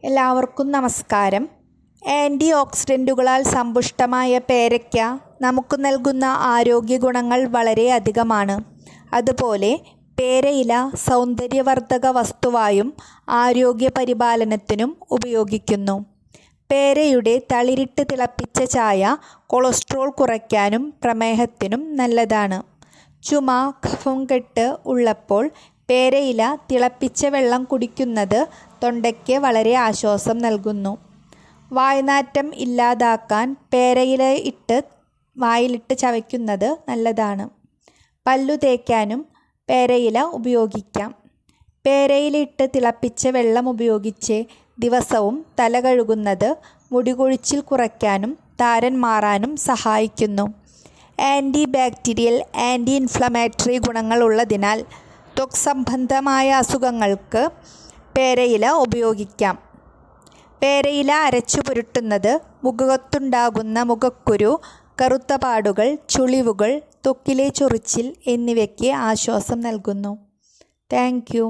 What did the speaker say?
എല്ലാവർക്കും നമസ്കാരം. ആൻറ്റി ഓക്സിഡൻറ്റുകളാൽ സമ്പുഷ്ടമായ പേരയ്ക്ക നമുക്ക് നൽകുന്ന ആരോഗ്യ ഗുണങ്ങൾ വളരെ അധികമാണ്. അതുപോലെ പേരയില സൗന്ദര്യവർദ്ധക വസ്തുവായും ആരോഗ്യ പരിപാലനത്തിനും ഉപയോഗിക്കുന്നു. പേരയുടെ തളിരിട്ട് തിളപ്പിച്ച ചായ കൊളസ്ട്രോൾ കുറയ്ക്കാനും പ്രമേഹത്തിനും നല്ലതാണ്. ചുമ, കഫം കെട്ട് ഉള്ളപ്പോൾ പേരയില തിളപ്പിച്ച വെള്ളം കുടിക്കുന്നത് തൊണ്ടയ്ക്ക് വളരെ ആശ്വാസം നൽകുന്നു. വായ്നാറ്റം ഇല്ലാതാക്കാൻ പേരയില വായിലിട്ട് ചവയ്ക്കുന്നത് നല്ലതാണ്. പല്ലു തേക്കാനും പേരയില ഉപയോഗിക്കാം. പേരയിലിട്ട് തിളപ്പിച്ച വെള്ളം ഉപയോഗിച്ച് ദിവസവും തല കഴുകുന്നത് മുടികൊഴിച്ചിൽ കുറയ്ക്കാനും താരൻ മാറാനും സഹായിക്കുന്നു. ആൻറ്റി ബാക്ടീരിയൽ, ആൻറ്റി ഇൻഫ്ലമേറ്ററി ഗുണങ്ങളുള്ളതിനാൽ ത്വക്ക് സംബന്ധമായ അസുഖങ്ങൾക്ക് പേരയില ഉപയോഗിക്കാം. പേരയില അരച്ചു പുരട്ടുന്നത് മുഖത്തുണ്ടാകുന്ന മുഖക്കുരു, കറുത്ത പാടുകൾ, ചുളിവുകൾ, ത്വക്കിലെ ചൊറിച്ചിൽ എന്നിവയ്ക്ക് ആശ്വാസം നൽകുന്നു. Thank you.